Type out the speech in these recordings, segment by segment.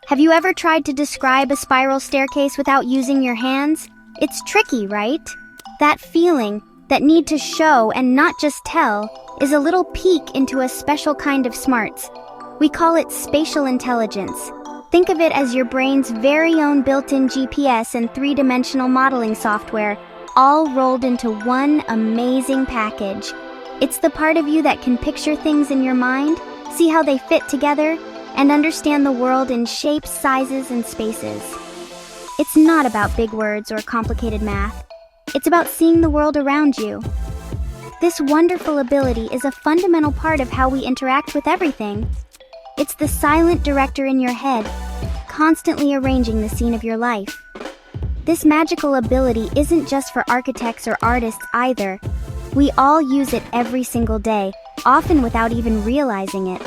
Have you ever tried to describe a spiral staircase without using your hands? It's tricky, right? That feeling, that need to show and not just tell, is a little peek into a special kind of smarts. We call it spatial intelligence. Think of it as your brain's very own built-in GPS and three-dimensional modeling software, all rolled into one amazing package. It's the part of you that can picture things in your mind, see how they fit together, and understand the world in shapes, sizes, and spaces. It's not about big words or complicated math. It's about seeing the world around you. This wonderful ability is a fundamental part of how we interact with everything. It's the silent director in your head, constantly arranging the scene of your life. This magical ability isn't just for architects or artists either. We all use it every single day, often without even realizing it.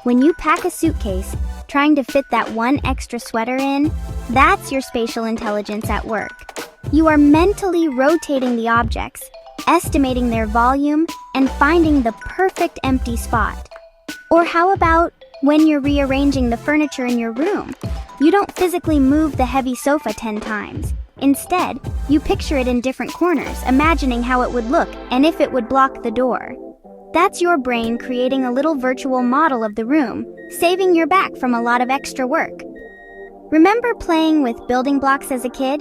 When you pack a suitcase, trying to fit that one extra sweater in, that's your spatial intelligence at work. You are mentally rotating the objects, estimating their volume, and finding the perfect empty spot. Or how about when you're rearranging the furniture in your room? You don't physically move the heavy sofa 10 times. Instead, you picture it in different corners, imagining how it would look and if it would block the door. That's your brain creating a little virtual model of the room, saving your back from a lot of extra work. Remember playing with building blocks as a kid?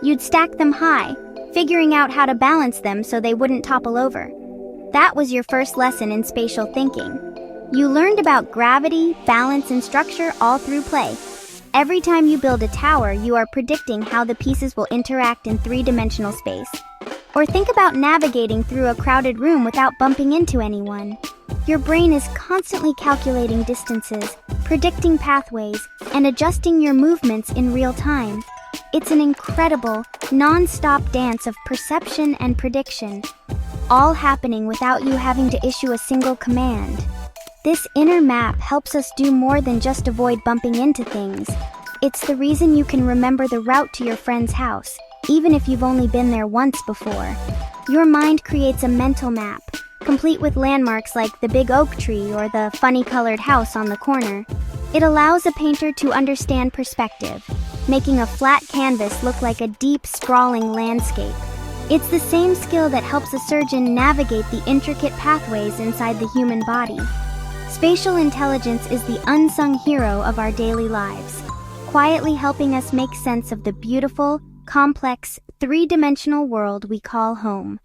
You'd stack them high, figuring out how to balance them so they wouldn't topple over. That was your first lesson in spatial thinking. You learned about gravity, balance, and structure all through play. Every time you build a tower, you are predicting how the pieces will interact in three-dimensional space. Or think about navigating through a crowded room without bumping into anyone. Your brain is constantly calculating distances, predicting pathways, and adjusting your movements in real time. It's an incredible, non-stop dance of perception and prediction, all happening without you having to issue a single command. This inner map helps us do more than just avoid bumping into things. It's the reason you can remember the route to your friend's house, even if you've only been there once before. Your mind creates a mental map, complete with landmarks like the big oak tree or the funny-colored house on the corner. It allows a painter to understand perspective, making a flat canvas look like a deep, sprawling landscape. It's the same skill that helps a surgeon navigate the intricate pathways inside the human body. Spatial intelligence is the unsung hero of our daily lives, quietly helping us make sense of the beautiful, complex, three-dimensional world we call home.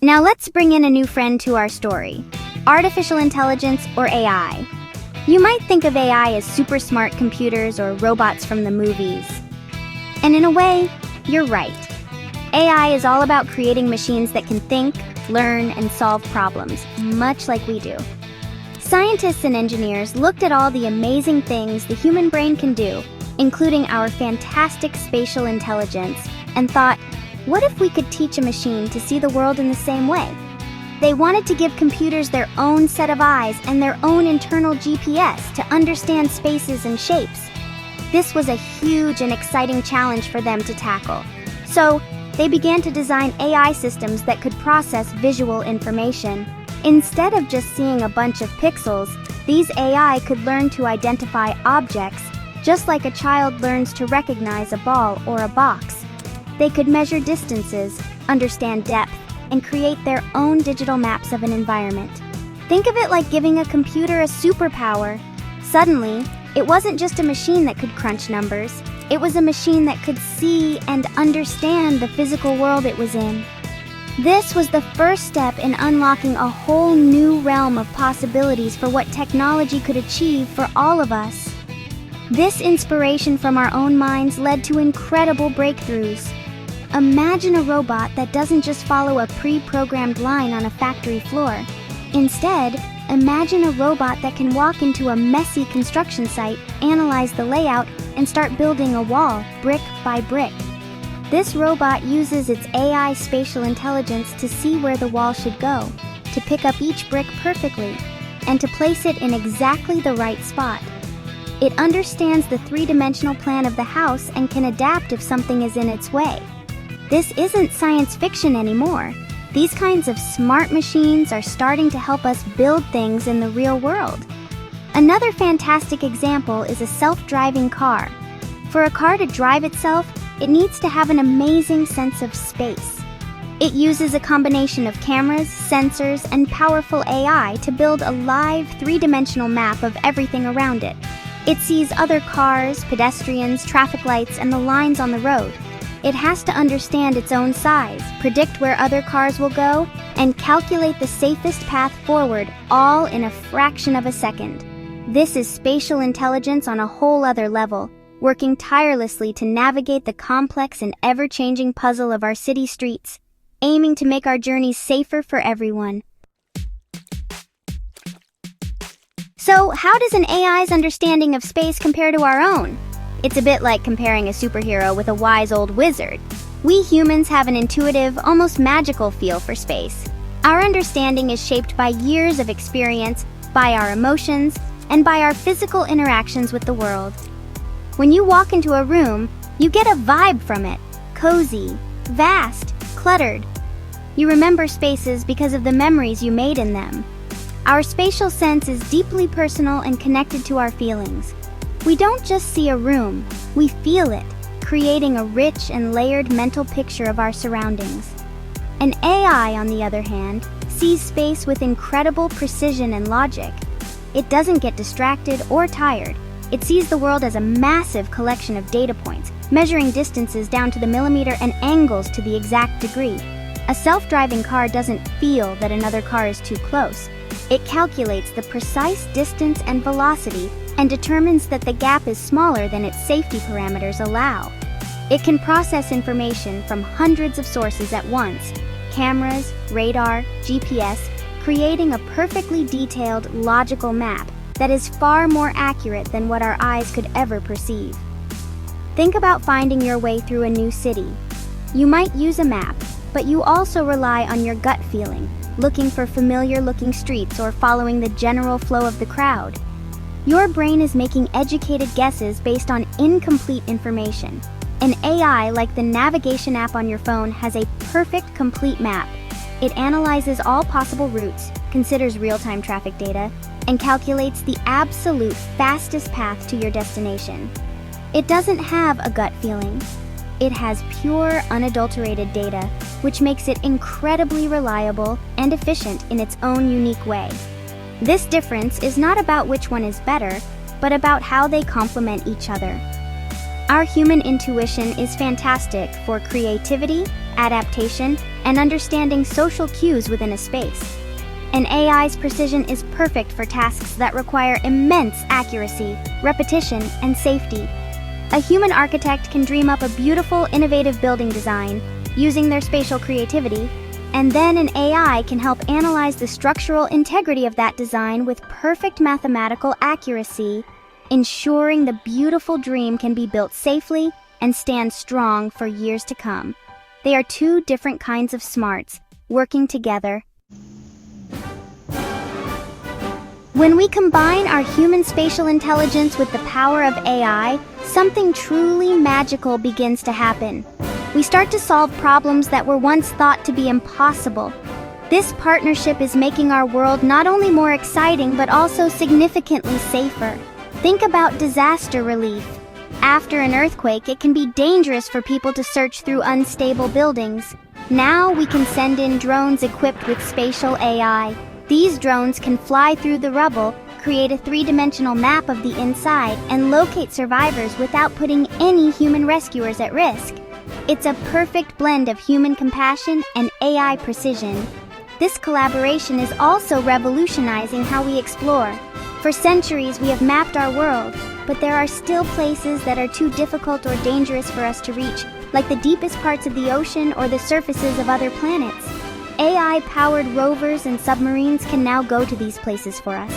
Now let's bring in a new friend to our story, artificial intelligence or AI. You might think of AI as super smart computers or robots from the movies. And in a way, you're right. AI is all about creating machines that can think, learn, and solve problems, much like we do. Scientists and engineers looked at all the amazing things the human brain can do, including our fantastic spatial intelligence, and thought, what if we could teach a machine to see the world in the same way? They wanted to give computers their own set of eyes and their own internal GPS to understand spaces and shapes. This was a huge and exciting challenge for them to tackle. So, they began to design AI systems that could process visual information. Instead of just seeing a bunch of pixels, these AI could learn to identify objects, just like a child learns to recognize a ball or a box. They could measure distances, understand depth, and create their own digital maps of an environment. Think of it like giving a computer a superpower. Suddenly, it wasn't just a machine that could crunch numbers. It was a machine that could see and understand the physical world it was in. This was the first step in unlocking a whole new realm of possibilities for what technology could achieve for all of us. This inspiration from our own minds led to incredible breakthroughs. Imagine a robot that doesn't just follow a pre-programmed line on a factory floor. Instead, imagine a robot that can walk into a messy construction site, analyze the layout, and start building a wall, brick by brick. This robot uses its AI spatial intelligence to see where the wall should go, to pick up each brick perfectly, and to place it in exactly the right spot. It understands the three-dimensional plan of the house and can adapt if something is in its way. This isn't science fiction anymore. These kinds of smart machines are starting to help us build things in the real world. Another fantastic example is a self-driving car. For a car to drive itself, it needs to have an amazing sense of space. It uses a combination of cameras, sensors, and powerful AI to build a live, three-dimensional map of everything around it. It sees other cars, pedestrians, traffic lights, and the lines on the road. It has to understand its own size, predict where other cars will go, and calculate the safest path forward, all in a fraction of a second. This is spatial intelligence on a whole other level, working tirelessly to navigate the complex and ever-changing puzzle of our city streets, aiming to make our journeys safer for everyone. So, how does an AI's understanding of space compare to our own? It's a bit like comparing a superhero with a wise old wizard. We humans have an intuitive, almost magical feel for space. Our understanding is shaped by years of experience, by our emotions, and by our physical interactions with the world. When you walk into a room, you get a vibe from it. Cozy, vast, cluttered. You remember spaces because of the memories you made in them. Our spatial sense is deeply personal and connected to our feelings. We don't just see a room, we feel it, creating a rich and layered mental picture of our surroundings. An AI, on the other hand, sees space with incredible precision and logic. It doesn't get distracted or tired. It sees the world as a massive collection of data points, measuring distances down to the millimeter and angles to the exact degree. A self-driving car doesn't feel that another car is too close. It calculates the precise distance and velocity and determines that the gap is smaller than its safety parameters allow. It can process information from hundreds of sources at once: cameras, radar, GPS, creating a perfectly detailed, logical map that is far more accurate than what our eyes could ever perceive. Think about finding your way through a new city. You might use a map, but you also rely on your gut feeling, looking for familiar-looking streets or following the general flow of the crowd. Your brain is making educated guesses based on incomplete information. An AI like the navigation app on your phone has a perfect, complete map. It analyzes all possible routes, considers real-time traffic data, and calculates the absolute fastest path to your destination. It doesn't have a gut feeling. It has pure, unadulterated data, which makes it incredibly reliable and efficient in its own unique way. This difference is not about which one is better, but about how they complement each other. Our human intuition is fantastic for creativity, adaptation, and understanding social cues within a space. An AI's precision is perfect for tasks that require immense accuracy, repetition, and safety. A human architect can dream up a beautiful, innovative building design using their spatial creativity, and then an AI can help analyze the structural integrity of that design with perfect mathematical accuracy, ensuring the beautiful dream can be built safely and stand strong for years to come. They are two different kinds of smarts, working together. When we combine our human spatial intelligence with the power of AI, something truly magical begins to happen. We start to solve problems that were once thought to be impossible. This partnership is making our world not only more exciting, but also significantly safer. Think about disaster relief. After an earthquake, it can be dangerous for people to search through unstable buildings. Now we can send in drones equipped with spatial AI. These drones can fly through the rubble, create a three-dimensional map of the inside, and locate survivors without putting any human rescuers at risk. It's a perfect blend of human compassion and AI precision. This collaboration is also revolutionizing how we explore. For centuries, we have mapped our world, but there are still places that are too difficult or dangerous for us to reach, like the deepest parts of the ocean or the surfaces of other planets. AI-powered rovers and submarines can now go to these places for us.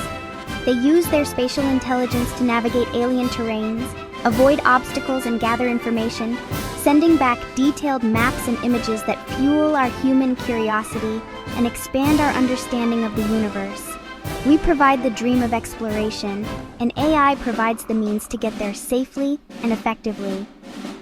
They use their spatial intelligence to navigate alien terrains, avoid obstacles, and gather information, sending back detailed maps and images that fuel our human curiosity and expand our understanding of the universe. We provide the dream of exploration, and AI provides the means to get there safely and effectively.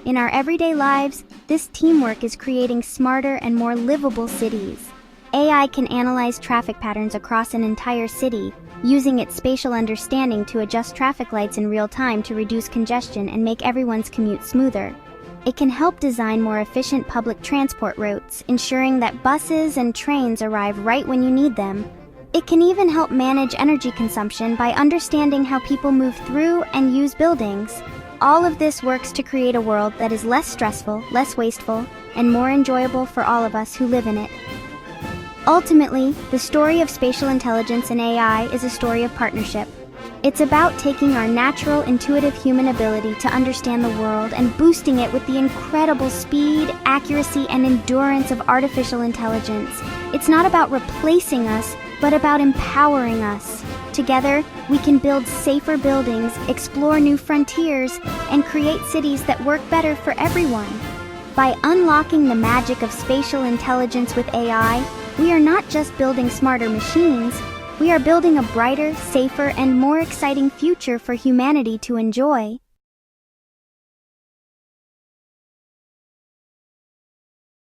In our everyday lives, this teamwork is creating smarter and more livable cities. AI can analyze traffic patterns across an entire city, using its spatial understanding to adjust traffic lights in real time to reduce congestion and make everyone's commute smoother. It can help design more efficient public transport routes, ensuring that buses and trains arrive right when you need them. It can even help manage energy consumption by understanding how people move through and use buildings. All of this works to create a world that is less stressful, less wasteful, and more enjoyable for all of us who live in it. Ultimately, the story of spatial intelligence and AI is a story of partnership. It's about taking our natural, intuitive human ability to understand the world and boosting it with the incredible speed, accuracy, and endurance of artificial intelligence. It's not about replacing us, but about empowering us. Together, we can build safer buildings, explore new frontiers, and create cities that work better for everyone. By unlocking the magic of spatial intelligence with AI, we are not just building smarter machines, we are building a brighter, safer, and more exciting future for humanity to enjoy.